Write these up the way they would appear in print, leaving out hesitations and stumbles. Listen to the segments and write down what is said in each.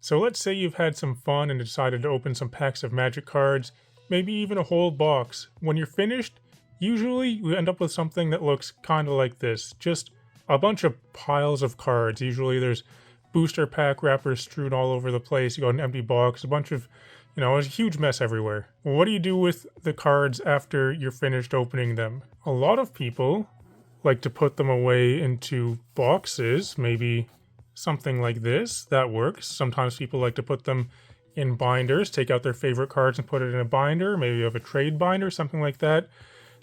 So let's say you've had some fun and decided to open some packs of Magic cards, maybe even a whole box. When you're finished, usually you end up with something that looks kind of like this. Just a bunch of piles of cards. Usually there's booster pack wrappers strewn all over the place. You got an empty box, a bunch of, it's a huge mess everywhere. Well, what do you do with the cards after you're finished opening them? A lot of people like to put them away into boxes, maybe something like this. That works. Sometimes people like to put them in binders, take out their favorite cards and put it in a binder. Maybe you have a trade binder, something like that.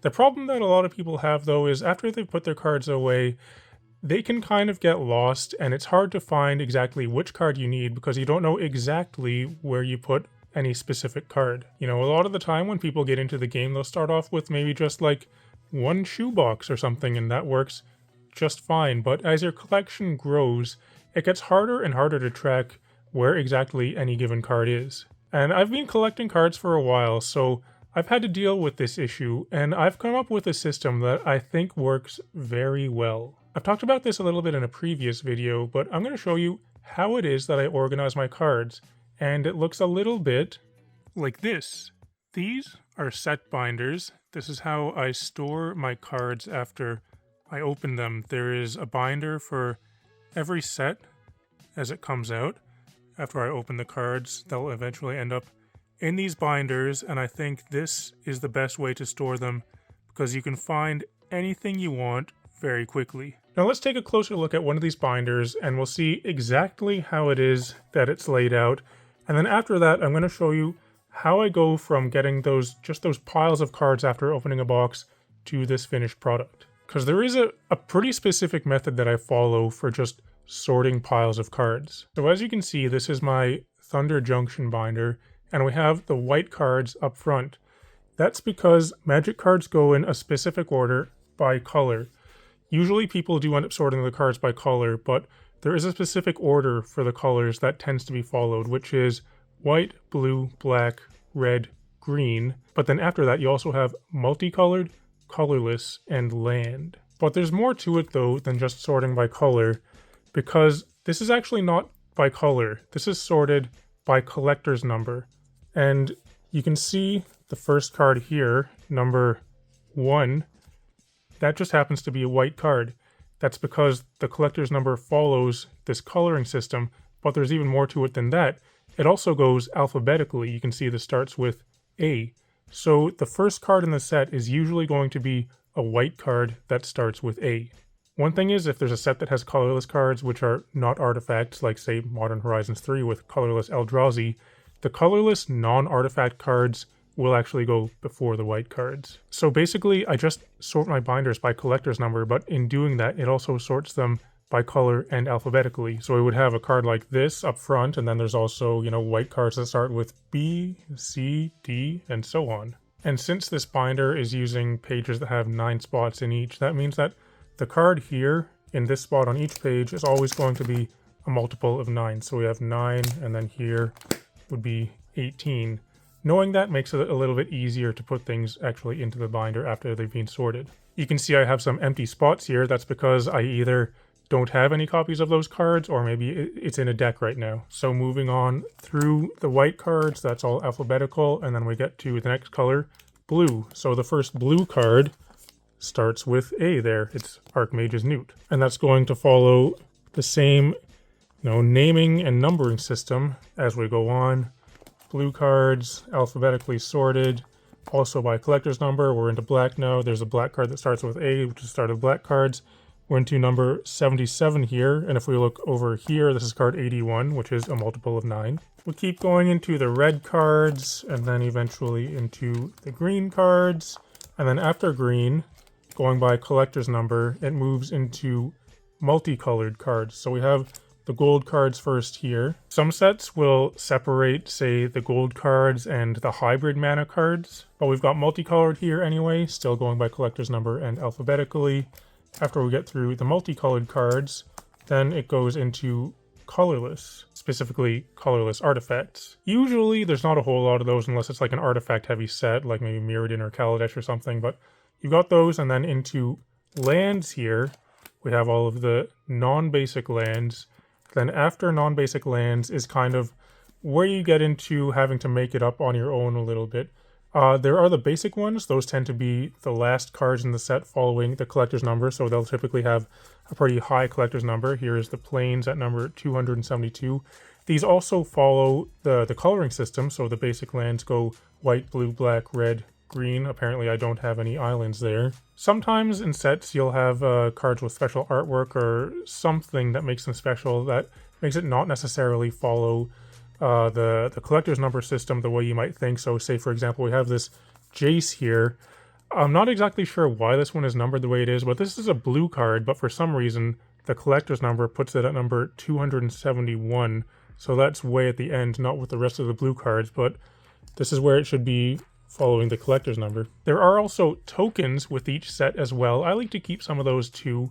The problem that a lot of people have, though, is after they've put their cards away, they can kind of get lost, and it's hard to find exactly which card you need because you don't know exactly where you put any specific card. A lot of the time when people get into the game, they'll start off with maybe just like one shoebox or something, and that works just fine. But as your collection grows, it gets harder and harder to track where exactly any given card is. And I've been collecting cards for a while, so I've had to deal with this issue, and I've come up with a system that I think works very well. I've talked about this a little bit in a previous video, but I'm going to show you how it is that I organize my cards, and it looks a little bit like this. These are set binders. This is how I store my cards after I open them. There is a binder for every set as it comes out. After I open the cards, they'll eventually end up in these binders, and I think this is the best way to store them because you can find anything you want very quickly. Now let's take a closer look at one of these binders and we'll see exactly how it is that it's laid out. And then after that, I'm going to show you how I go from getting those piles of cards after opening a box to this finished product. Because there is a pretty specific method that I follow for just sorting piles of cards. So as you can see, this is my Thunder Junction binder, and we have the white cards up front. That's because Magic cards go in a specific order by color. Usually people do end up sorting the cards by color, but there is a specific order for the colors that tends to be followed, which is white, blue, black, red, green. But then after that, you also have multicolored, colorless, and land. But there's more to it though than just sorting by color, because this is actually not by color. This is sorted by collector's number. And you can see the first card here, number 1, that just happens to be a white card. That's because the collector's number follows this coloring system, but there's even more to it than that. It also goes alphabetically. You can see this starts with A. So the first card in the set is usually going to be a white card that starts with A. One thing is, if there's a set that has colorless cards, which are not artifacts, like say Modern Horizons 3 with colorless Eldrazi, the colorless non-artifact cards will actually go before the white cards. So basically, I just sort my binders by collector's number, but in doing that, it also sorts them by color and alphabetically. So we would have a card like this up front, and then there's also, white cards that start with B, C, D, and so on. And since this binder is using pages that have 9 spots in each, that means that the card here in this spot on each page is always going to be a multiple of 9. So we have 9, and then here would be 18. Knowing that makes it a little bit easier to put things actually into the binder after they've been sorted. You can see I have some empty spots here. That's because I either don't have any copies of those cards, or maybe it's in a deck right now. So moving on through the white cards, that's all alphabetical, and then we get to the next color, blue. So the first blue card starts with A there. It's Archmage's Newt. And that's going to follow the same, naming and numbering system as we go on. Blue cards, alphabetically sorted, also by collector's number. We're into black now. There's a black card that starts with A, which is the start of black cards. We're into number 77 here, and if we look over here, this is card 81, which is a multiple of 9. We keep going into the red cards, and then eventually into the green cards, and then after green, going by collector's number, it moves into multicolored cards. So we have the gold cards first here. Some sets will separate, say, the gold cards and the hybrid mana cards, but we've got multicolored here anyway, still going by collector's number and alphabetically. After we get through the multicolored cards, then it goes into colorless, specifically colorless artifacts. Usually there's not a whole lot of those unless it's like an artifact heavy set, like maybe Mirrodin or Kaladesh or something, but you've got those, and then into lands here, we have all of the non-basic lands. Then after non-basic lands is kind of where you get into having to make it up on your own a little bit. There are the basic ones. Those tend to be the last cards in the set following the collector's number, so they'll typically have a pretty high collector's number. Here is the Plains at number 272. These also follow the coloring system, so the basic lands go white, blue, black, red, green. Apparently I don't have any islands there. Sometimes in sets you'll have cards with special artwork or something that makes them special that makes it not necessarily follow the collector's number system the way you might think. So say, for example, we have this Jace here. I'm not exactly sure why this one is numbered the way it is, but this is a blue card, but for some reason the collector's number puts it at number 271. So that's way at the end, not with the rest of the blue cards, but this is where it should be following the collector's number. There are also tokens with each set as well. I like to keep some of those too.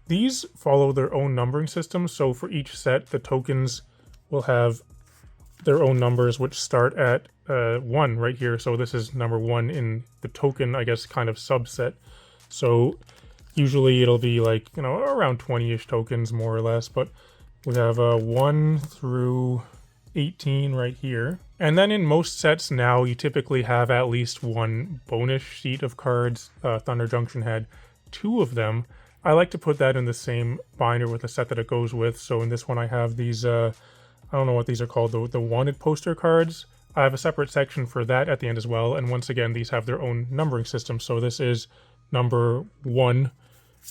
These follow their own numbering system, so for each set the tokens will have their own numbers, which start at 1 right here. So this is number 1 in the token, I guess, kind of subset. So usually it'll be like, you know, around 20-ish tokens, more or less. But we have 1 through 18 right here. And then in most sets now, you typically have at least one bonus sheet of cards. Thunder Junction had 2 of them. I like to put that in the same binder with the set that it goes with. So in this one I have these... I don't know what these are called, the wanted poster cards. I have a separate section for that at the end as well, and once again, these have their own numbering system. So this is number 1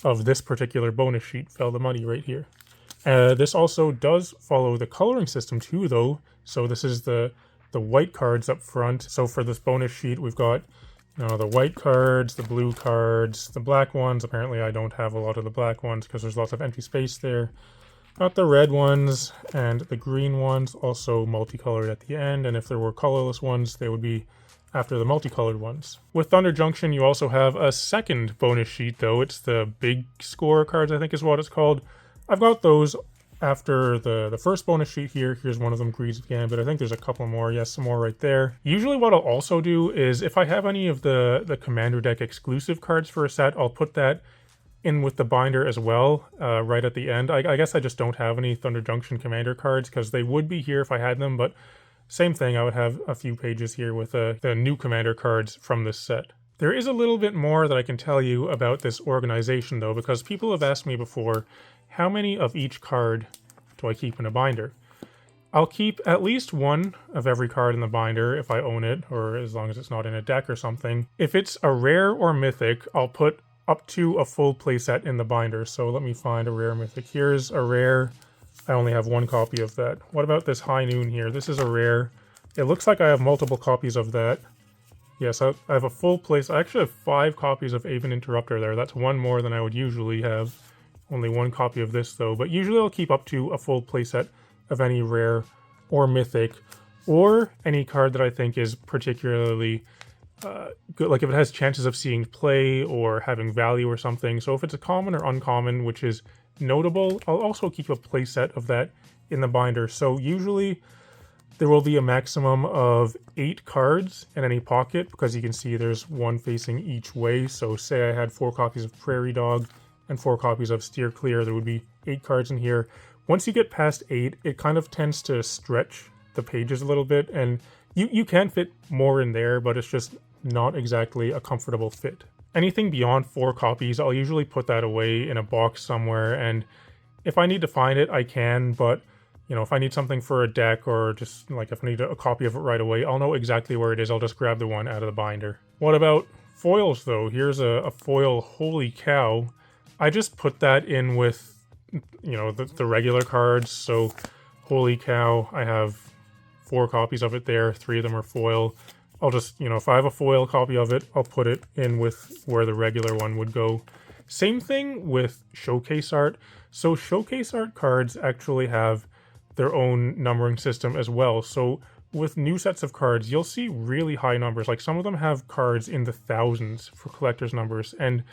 of this particular bonus sheet, Fell the Money right here. This also does follow the coloring system too, though. So this is the white cards up front. So for this bonus sheet, we've got, you know, the white cards, the blue cards, the black ones. Apparently I don't have a lot of the black ones because there's lots of empty space there. Got the red ones and the green ones, also multicolored at the end, and if there were colorless ones, they would be after the multicolored ones. With Thunder Junction, you also have a second bonus sheet, though. It's the big score cards, I think is what it's called. I've got those after the first bonus sheet here. Here's one of them, Greed's Gambit. I think there's a couple more. Yes, some more right there. Usually what I'll also do is if I have any of the Commander deck exclusive cards for a set, I'll put that in with the binder as well, right at the end. I guess I just don't have any Thunder Junction Commander cards because they would be here if I had them, but same thing, I would have a few pages here with the new Commander cards from this set. There is a little bit more that I can tell you about this organization though, because people have asked me before, how many of each card do I keep in a binder? I'll keep at least 1 of every card in the binder if I own it, or as long as it's not in a deck or something. If it's a rare or mythic, I'll put up to a full playset in the binder. So let me find a rare mythic. Here's a rare. I only have 1 copy of that. What about this High Noon here? This is a rare. It looks like I have multiple copies of that. Yes, I have a full place. I actually have 5 copies of Aven Interrupter there. That's 1 more than I would usually have. Only 1 copy of this though. But usually I'll keep up to a full playset of any rare or mythic, or any card that I think is particularly good, like if it has chances of seeing play or having value or something. So if it's a common or uncommon, which is notable, I'll also keep a playset of that in the binder. So usually there will be a maximum of 8 cards in any pocket, because you can see there's 1 facing each way. So say I had 4 copies of Prairie Dog and 4 copies of Steer Clear, there would be 8 cards in here. Once you get past 8, it kind of tends to stretch the pages a little bit, and you can fit more in there, but it's just not exactly a comfortable fit. Anything beyond 4 copies, I'll usually put that away in a box somewhere, and if I need to find it, I can, but you know, if I need something for a deck, or just like if I need a copy of it right away, I'll know exactly where it is. I'll just grab the one out of the binder. What about foils though? Here's a foil Holy Cow. I just put that in with, you know, the regular cards. So Holy Cow, I have 4 copies of it there, 3 of them are foil. I'll just, you know, if I have a foil copy of it, I'll put it in with where the regular one would go. Same thing with showcase art. So showcase art cards actually have their own numbering system as well. So with new sets of cards, you'll see really high numbers. Like some of them have cards in the thousands for collector's numbers. And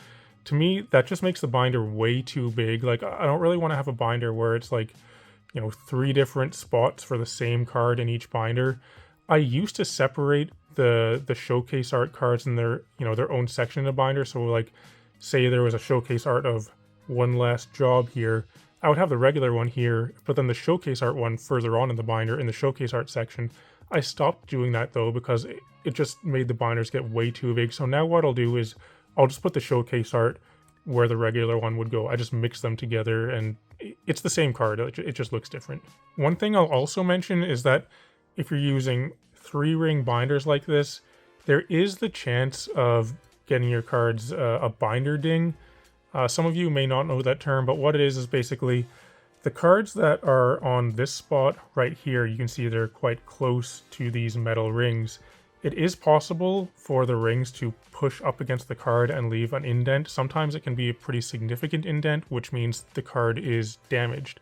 to me, that just makes the binder way too big. Like I don't really want to have a binder where it's like, you know, 3 different spots for the same card in each binder. I used to separate the showcase art cards in their, you know, their own section in the binder. So like say there was a showcase art of One Last Job here, I would have the regular one here, but then the showcase art one further on in the binder in the showcase art section. I stopped doing that though because it just made the binders get way too big. So now what I'll do is I'll just put the showcase art where the regular one would go. I just mix them together and it's the same card, it just looks different. One thing I'll also mention is that if you're using 3-ring binders like this, there is the chance of getting your cards a binder ding. Some of you may not know that term, but what it is basically the cards that are on this spot right here, you can see they're quite close to these metal rings. It is possible for the rings to push up against the card and leave an indent. Sometimes it can be a pretty significant indent, which means the card is damaged.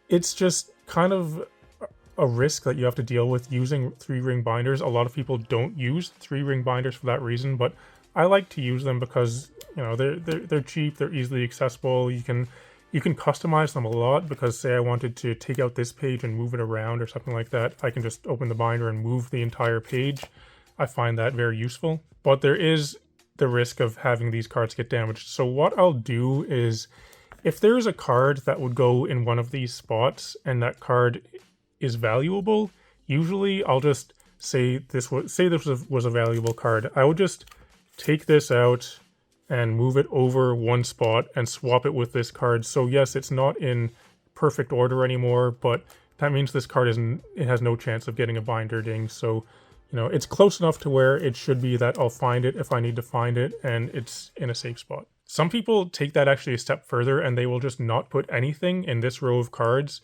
It's just kind of a risk that you have to deal with using 3-ring binders. A lot of people don't use 3-ring binders for that reason, but I like to use them because, you know, they're cheap, they're easily accessible. You can customize them a lot because say I wanted to take out this page and move it around or something like that, I can just open the binder and move the entire page. I find that very useful, but there is the risk of having these cards get damaged. So what I'll do is if there's a card that would go in one of these spots and that card is valuable, usually I'll just say this was a valuable card. I would just take this out and move it over one spot and swap it with this card. So yes, it's not in perfect order anymore, but that means this card it has no chance of getting a binder ding. So, you know, it's close enough to where it should be that I'll find it if I need to find it, and it's in a safe spot. Some people take that actually a step further and they will just not put anything in this row of cards.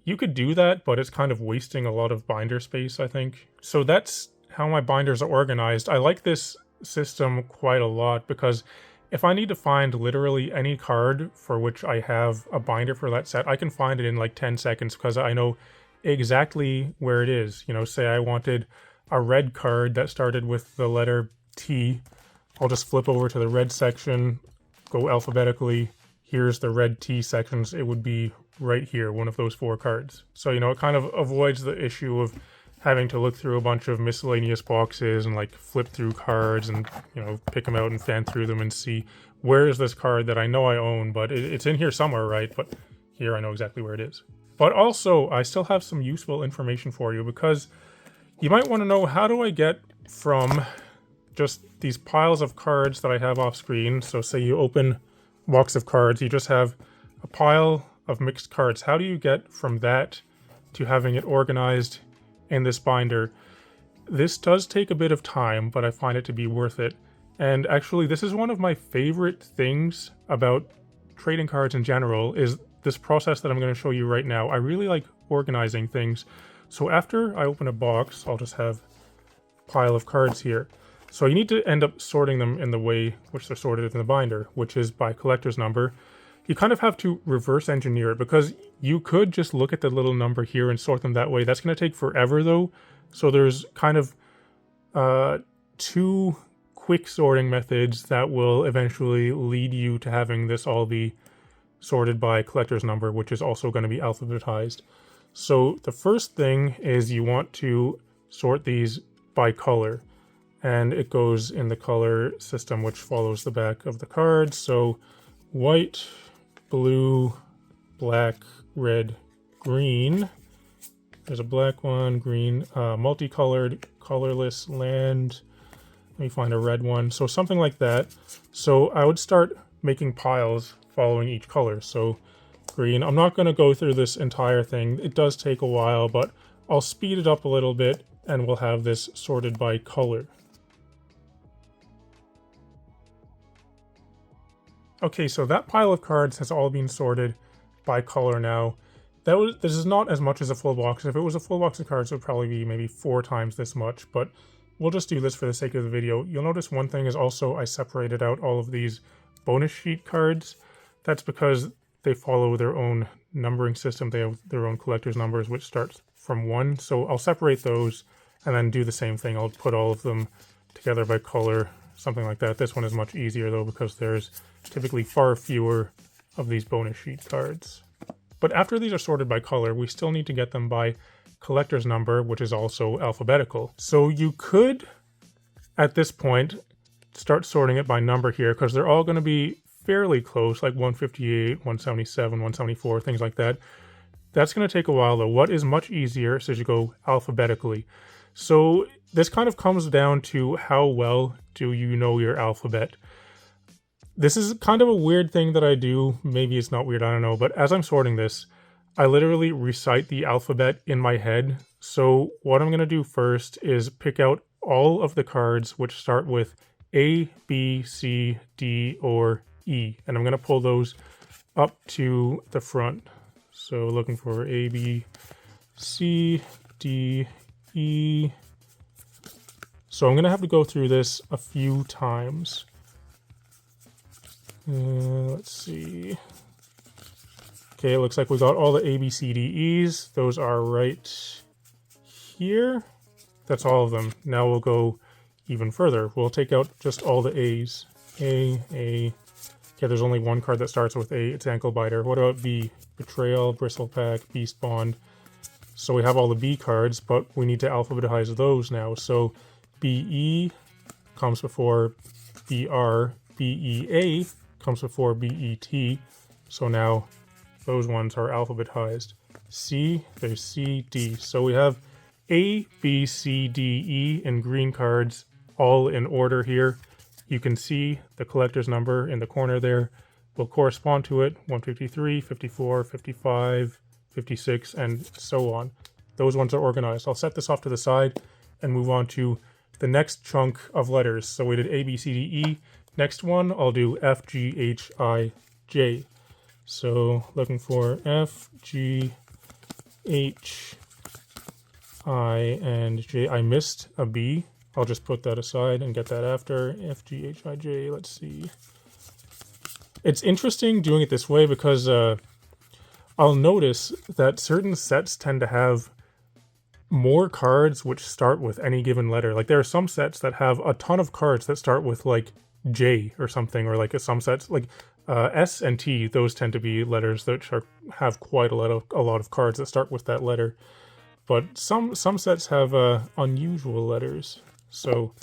You could do that, but it's kind of wasting a lot of binder space, I think. So that's how my binders are organized. I like this system quite a lot because if I need to find literally any card for which I have a binder for that set, I can find it in like 10 seconds because I know exactly where it is. You know, say I wanted a red card that started with the letter T. I'll just flip over to the red section, go alphabetically. Here's the red T sections. It would be right here, one of those 4 cards. So, you know, it kind of avoids the issue of having to look through a bunch of miscellaneous boxes and like flip through cards and, you know, pick them out and fan through them and see where is this card that I know I own, but it's in here somewhere, right? But here I know exactly where it is. But also, I still have some useful information for you because you might want to know, how do I get from just these piles of cards that I have off screen? So say you open a box of cards, you just have a pile of mixed cards. How do you get from that to having it organized in this binder? This does take a bit of time, but I find it to be worth it. And actually, this is one of my favorite things about trading cards in general, is this process that I'm going to show you right now. I really like organizing things. So after I open a box, I'll just have a pile of cards here. So you need to end up sorting them in the way which they're sorted in the binder, which is by collector's number. You kind of have to reverse engineer it because you could just look at the little number here and sort them that way. That's going to take forever though. So there's kind of 2 quick sorting methods that will eventually lead you to having this all be sorted by collector's number, which is also going to be alphabetized. So the first thing is you want to sort these by color, and it goes in the color system which follows the back of the card. So white, blue, black, red, green. There's a black one, green, multicolored, colorless, land. Let me find a red one. So something like that. So I would start making piles following each color. So green. I'm not going to go through this entire thing. It does take a while, but I'll speed it up a little bit and we'll have this sorted by color. Okay, so that pile of cards has all been sorted by color now. This is not as much as a full box. If it was a full box of cards, it would probably be maybe 4 times this much, but we'll just do this for the sake of the video. You'll notice one thing is also I separated out all of these bonus sheet cards. That's because they follow their own numbering system. They have their own collector's numbers, which starts from 1. So I'll separate those and then do the same thing. I'll put all of them together by color, something like that. This one is much easier though because there's typically far fewer of these bonus sheet cards. But after these are sorted by color, we still need to get them by collector's number, which is also alphabetical. So you could, at this point, start sorting it by number here because they're all going to be fairly close, like 158, 177, 174, things like that. That's going to take a while though. What is much easier is you go alphabetically. So this kind of comes down to how well do you know your alphabet. This is kind of a weird thing that I do. Maybe it's not weird, I don't know. But as I'm sorting this, I literally recite the alphabet in my head. So what I'm going to do first is pick out all of the cards which start with A, B, C, D, or E. And I'm going to pull those up to the front. So looking for A, B, C, D, E. So I'm going to have to go through this a few times. Let's see. Okay, it looks like we got all the A, B, C, D, E's. Those are right here. That's all of them. Now we'll go even further. We'll take out just all the A's. A. Okay, there's only one card that starts with A. It's Ankle Biter. What about B? Betrayal, Bristlepack, Beast Bond. So we have all the B cards, but we need to alphabetize those now. So BE comes before BR. BEA comes before BET. So now those ones are alphabetized. C, there's C, D. So we have A, B, C, D, E in green cards, all in order here. You can see the collector's number in the corner there will correspond to it, 153, 54, 55, 56, and so on. Those ones are organized. I'll set this off to the side and move on to the next chunk of letters. So we did A, B, C, D, E. Next one, I'll do F, G, H, I, J. So looking for F, G, H, I, and J. I missed a B. I'll just put that aside and get that after. F, G, H, I, J. Let's see. It's interesting doing it this way because I'll notice that certain sets tend to have more cards which start with any given letter. Like there are some sets that have a ton of cards that start with like J or something, or like some sets like S and T. Those tend to be letters that have quite a lot of cards that start with that letter. But some sets have unusual letters. So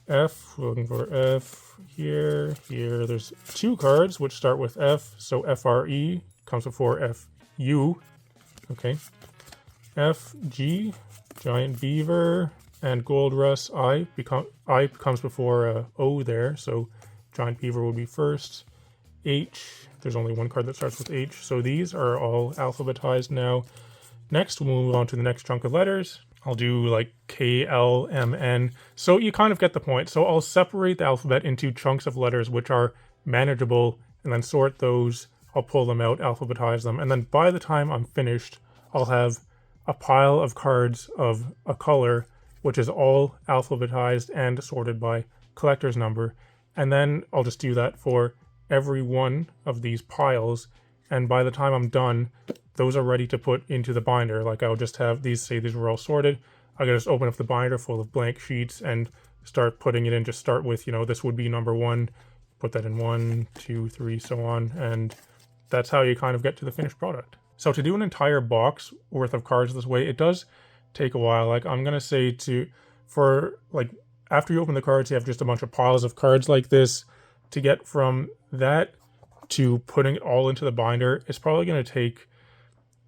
F, we're looking for F here. There's two cards which start with F. So FRE comes before FU. Okay. FG, Giant Beaver, and Gold Rush. I comes before O there, so Giant Beaver will be first. H, there's only one card that starts with H, so these are all alphabetized now. Next, we'll move on to the next chunk of letters. I'll do like K, L, M, N. So you kind of get the point. So I'll separate the alphabet into chunks of letters which are manageable, and then sort those. I'll pull them out, alphabetize them, and then by the time I'm finished, I'll have a pile of cards of a color which is all alphabetized and sorted by collector's number. And then I'll just do that for every one of these piles, and by the time I'm done, those are ready to put into the binder. Like I'll just have these, say these were all sorted, I can just open up the binder full of blank sheets and start putting it in. Just start with, this would be number 1, put that in 1, 2, 3, so on, and that's how you kind of get to the finished product. So to do an entire box worth of cards this way, it does take a while. Like I'm gonna say after you open the cards, you have just a bunch of piles of cards like this. To get from that to putting it all into the binder, it's probably gonna take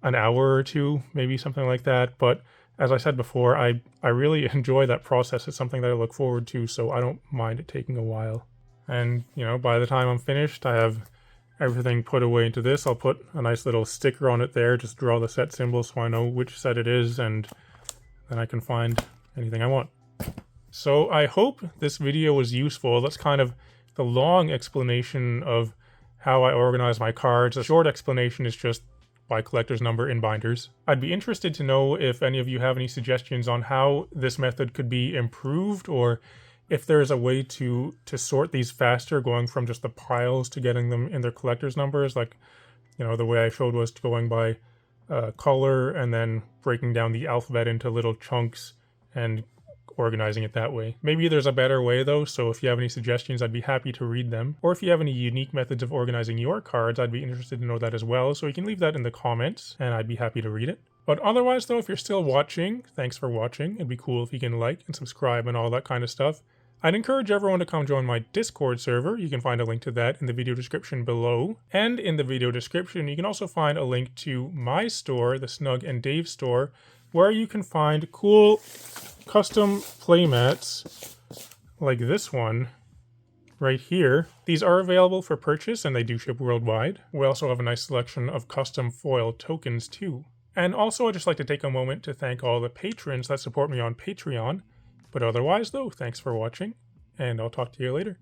an hour or two, maybe something like that. But as I said before, I really enjoy that process. It's something that I look forward to, so I don't mind it taking a while. And by the time I'm finished, I have everything put away into this. I'll put a nice little sticker on it there, just draw the set symbol so I know which set it is, and then I can find anything I want. So I hope this video was useful. That's kind of the long explanation of how I organize my cards. The short explanation is just by collector's number in binders. I'd be interested to know if any of you have any suggestions on how this method could be improved, or if there's a way to sort these faster, going from just the piles to getting them in their collector's numbers. Like, the way I showed was going by color and then breaking down the alphabet into little chunks and organizing it that way. Maybe there's a better way though, so if you have any suggestions, I'd be happy to read them. Or if you have any unique methods of organizing your cards, I'd be interested to know that as well, so you can leave that in the comments and I'd be happy to read it. But otherwise though, if you're still watching, thanks for watching. It'd be cool if you can like and subscribe and all that kind of stuff. I'd encourage everyone to come join my Discord server. You can find a link to that in the video description below. And in the video description, you can also find a link to my store, the Snug and Dave store, where you can find cool custom playmats like this one right here. These are available for purchase and they do ship worldwide. We also have a nice selection of custom foil tokens too. And also I'd just like to take a moment to thank all the patrons that support me on Patreon. But otherwise though, thanks for watching, and I'll talk to you later.